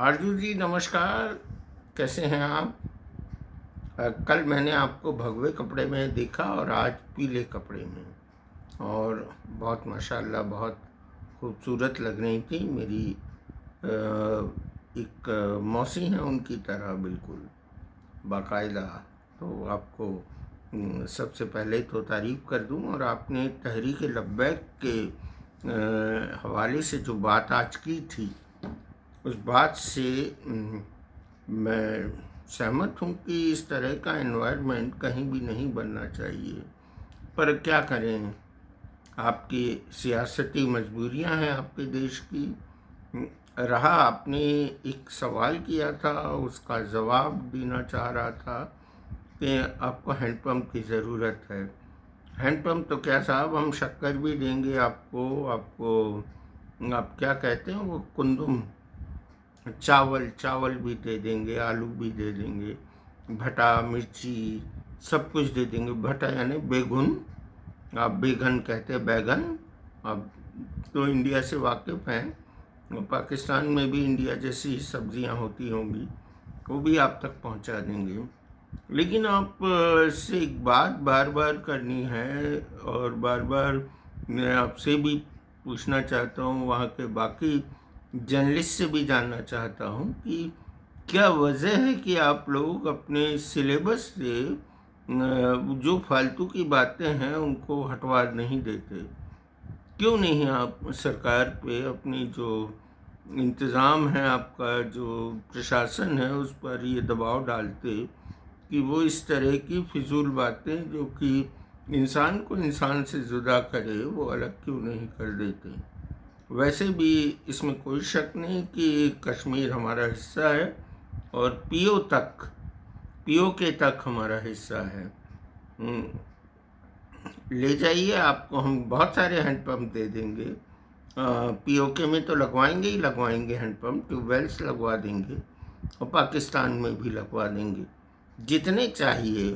आरजू जी नमस्कार। कैसे हैं आप? कल मैंने आपको भगवे कपड़े में देखा और आज पीले कपड़े में, और बहुत माशाल्लाह बहुत खूबसूरत लग रही थी। मेरी एक मौसी हैं, उनकी तरह बिल्कुल बाकायदा। तो आपको सबसे पहले तो तारीफ़ कर दूं, और आपने तहरीक लब्बैक के हवाले से जो बात आज की थी, उस बात से मैं सहमत हूँ कि इस तरह का एनवायरनमेंट कहीं भी नहीं बनना चाहिए। पर क्या करें, आपकी सियासती मजबूरियाँ हैं आपके देश की। रहा, आपने एक सवाल किया था, उसका जवाब देना चाह रहा था कि आपको हैंडपम्प की ज़रूरत है। हैंडपम्प तो क्या साहब, हम शक्कर भी देंगे आपको आप क्या कहते हैं वो कुंदुम, चावल भी दे देंगे, आलू भी दे देंगे, भटा मिर्ची सब कुछ दे देंगे। भटा यानी बेगुन, आप बेगन कहते हैं, बैगन। आप तो इंडिया से वाकिफ़ हैं, पाकिस्तान में भी इंडिया जैसी सब्जियां होती होंगी, वो भी आप तक पहुंचा देंगे। लेकिन आप से एक बात बार बार करनी है, और बार बार मैं आपसे भी पूछना चाहता हूँ, वहाँ के बाकी जर्नलिस्ट से भी जानना चाहता हूँ कि क्या वजह है कि आप लोग अपने सिलेबस से जो फालतू की बातें हैं उनको हटवा नहीं देते। क्यों नहीं आप सरकार पे अपनी जो इंतज़ाम है, आपका जो प्रशासन है, उस पर ये दबाव डालते कि वो इस तरह की फिजूल बातें जो कि इंसान को इंसान से जुदा करे, वो अलग क्यों नहीं कर देते। वैसे भी इसमें कोई शक नहीं कि कश्मीर हमारा हिस्सा है, और पीओके तक हमारा हिस्सा है। ले जाइए, आपको हम बहुत सारे हैंडपम्प दे देंगे। पीओके में तो लगवाएंगे ही लगवाएंगे हैंडपम्प, ट्यूबवेल्स लगवा देंगे, और पाकिस्तान में भी लगवा देंगे जितने चाहिए।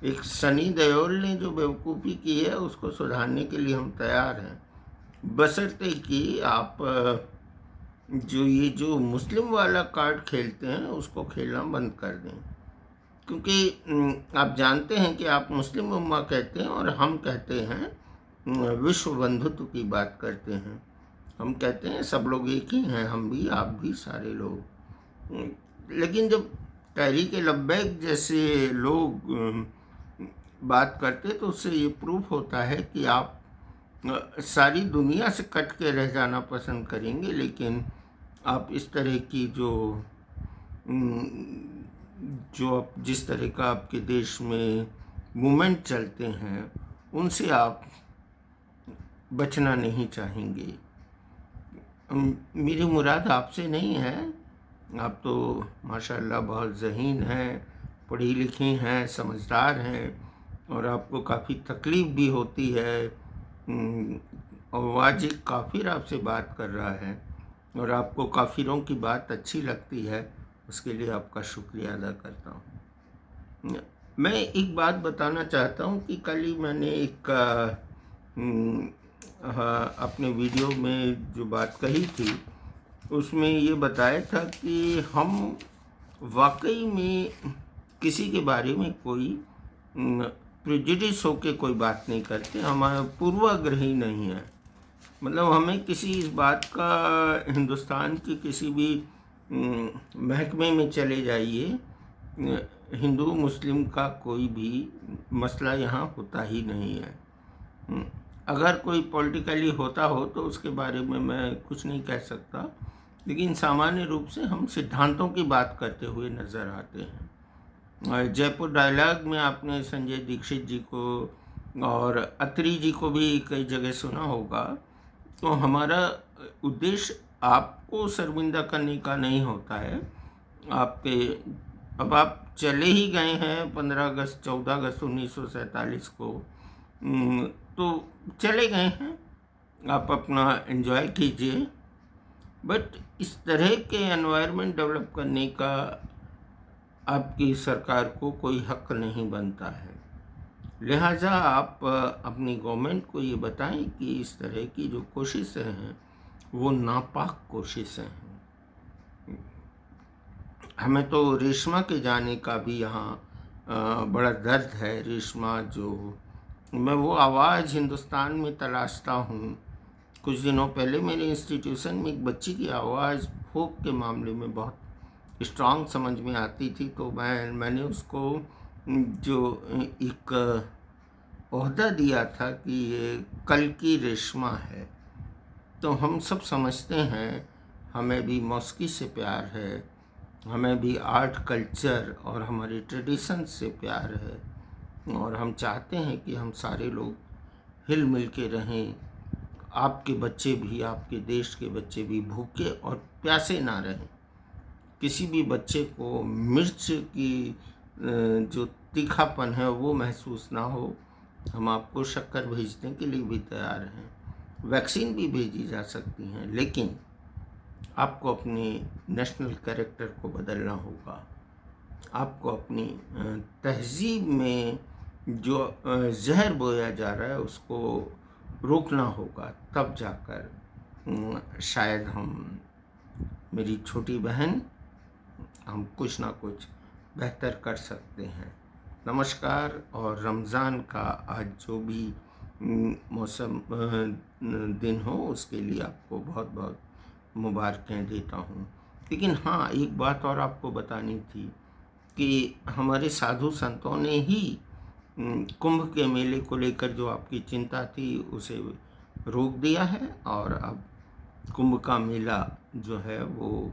एक सनी देओल ने जो बेवकूफ़ी की है, उसको सुधारने के लिए हम तैयार हैं, बशर्ते कि आप जो मुस्लिम वाला कार्ड खेलते हैं उसको खेलना बंद कर दें। क्योंकि आप जानते हैं कि आप मुस्लिम उम्मा कहते हैं और हम कहते हैं विश्व बंधुत्व की बात करते हैं। हम कहते हैं सब लोग एक ही हैं, हम भी, आप भी, सारे लोग। लेकिन जब तहरीक लब्बैक जैसे लोग बात करते, तो उससे ये प्रूफ होता है कि आप सारी दुनिया से कट के रह जाना पसंद करेंगे, लेकिन आप इस तरह की जो आप जिस तरह का आपके देश में मूवमेंट चलते हैं, उनसे आप बचना नहीं चाहेंगे। मेरी मुराद आपसे नहीं है, आप तो माशाल्लाह बहुत ज़हीन हैं, पढ़ी लिखी हैं, समझदार हैं, और आपको काफ़ी तकलीफ़ भी होती है। और वाजिब काफ़िर आपसे बात कर रहा है, और आपको काफिरों की बात अच्छी लगती है, उसके लिए आपका शुक्रिया अदा करता हूँ। मैं एक बात बताना चाहता हूँ कि कल ही मैंने एक अपने वीडियो में जो बात कही थी, उसमें ये बताया था कि हम वाकई में किसी के बारे में कोई प्रेजुडिस होकर कोई बात नहीं करते, हमारा पूर्वाग्रही नहीं है। मतलब हमें किसी इस बात का, हिंदुस्तान की किसी भी महकमे में चले जाइए, हिंदू मुस्लिम का कोई भी मसला यहाँ होता ही नहीं है। अगर कोई पॉलिटिकली होता हो तो उसके बारे में मैं कुछ नहीं कह सकता, लेकिन सामान्य रूप से हम सिद्धांतों की बात करते हुए नज़र आते हैं। जयपुर डायलॉग में आपने संजय दीक्षित जी को और अत्री जी को भी कई जगह सुना होगा। तो हमारा उद्देश्य आपको शर्मिंदा करने का नहीं होता है। अब आप चले ही गए हैं 14 अगस्त 1947 को, तो चले गए हैं, आप अपना एंजॉय कीजिए। बट इस तरह के एनवायरनमेंट डेवलप करने का आपकी सरकार को कोई हक नहीं बनता है। लिहाजा आप अपनी गवर्नमेंट को ये बताएं कि इस तरह की जो कोशिशें हैं वो नापाक कोशिशें हैं। हमें तो रेशमा के जाने का भी यहाँ बड़ा दर्द है। रेशमा जो, मैं वो आवाज़ हिंदुस्तान में तलाशता हूँ। कुछ दिनों पहले मेरे इंस्टीट्यूशन में एक बच्ची की आवाज़ फोक के मामले में बहुत स्ट्रांग समझ में आती थी, तो मैंने उसको जो एक ओहदा दिया था कि ये कल की रेशमा है। तो हम सब समझते हैं, हमें भी मौसीकी से प्यार है, हमें भी आर्ट कल्चर और हमारे ट्रेडिशन से प्यार है, और हम चाहते हैं कि हम सारे लोग हिल मिल के रहें। आपके बच्चे भी, आपके देश के बच्चे भी भूखे और प्यासे ना रहें। किसी भी बच्चे को मिर्च की जो तीखापन है वो महसूस ना हो। हम आपको शक्कर भेजने के लिए भी तैयार हैं, वैक्सीन भी भेजी जा सकती हैं, लेकिन आपको अपने नेशनल कैरेक्टर को बदलना होगा। आपको अपनी तहजीब में जो जहर बोया जा रहा है उसको रोकना होगा, तब जाकर शायद हम, मेरी छोटी बहन, हम कुछ ना कुछ बेहतर कर सकते हैं। नमस्कार। और रमज़ान का आज जो भी मौसम दिन हो उसके लिए आपको बहुत बहुत मुबारकें देता हूँ। लेकिन हाँ, एक बात और आपको बतानी थी कि हमारे साधु संतों ने ही कुंभ के मेले को लेकर जो आपकी चिंता थी उसे रोक दिया है, और अब कुंभ का मेला जो है वो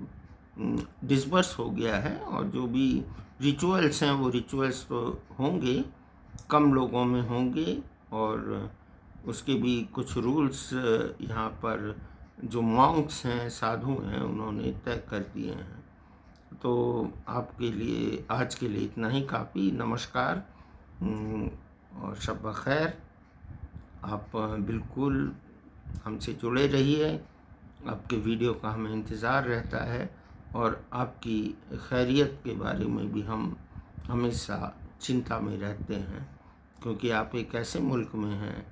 डिसबर्स हो गया है, और जो भी रिचुअल्स हैं वो रिचुअल्स तो होंगे, कम लोगों में होंगे, और उसके भी कुछ रूल्स यहाँ पर जो मॉन्क्स हैं, साधु हैं, उन्होंने तय कर दिए हैं। तो आपके लिए आज के लिए इतना ही काफ़ी। नमस्कार और शब बख़ैर। आप बिल्कुल हमसे जुड़े रहिए, आपके वीडियो का हमें इंतज़ार रहता है, और आपकी खैरियत के बारे में भी हम हमेशा चिंता में रहते हैं, क्योंकि आप एक ऐसे मुल्क में हैं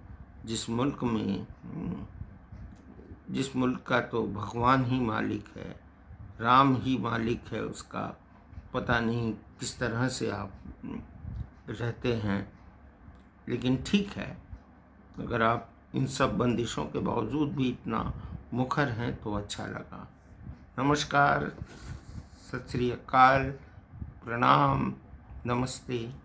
जिस मुल्क का तो भगवान ही मालिक है, राम ही मालिक है उसका। पता नहीं किस तरह से आप रहते हैं, लेकिन ठीक है, अगर आप इन सब बंदिशों के बावजूद भी इतना मुखर हैं तो अच्छा लगा। नमस्कार, सत श्री अकाल, प्रणाम, नमस्ते।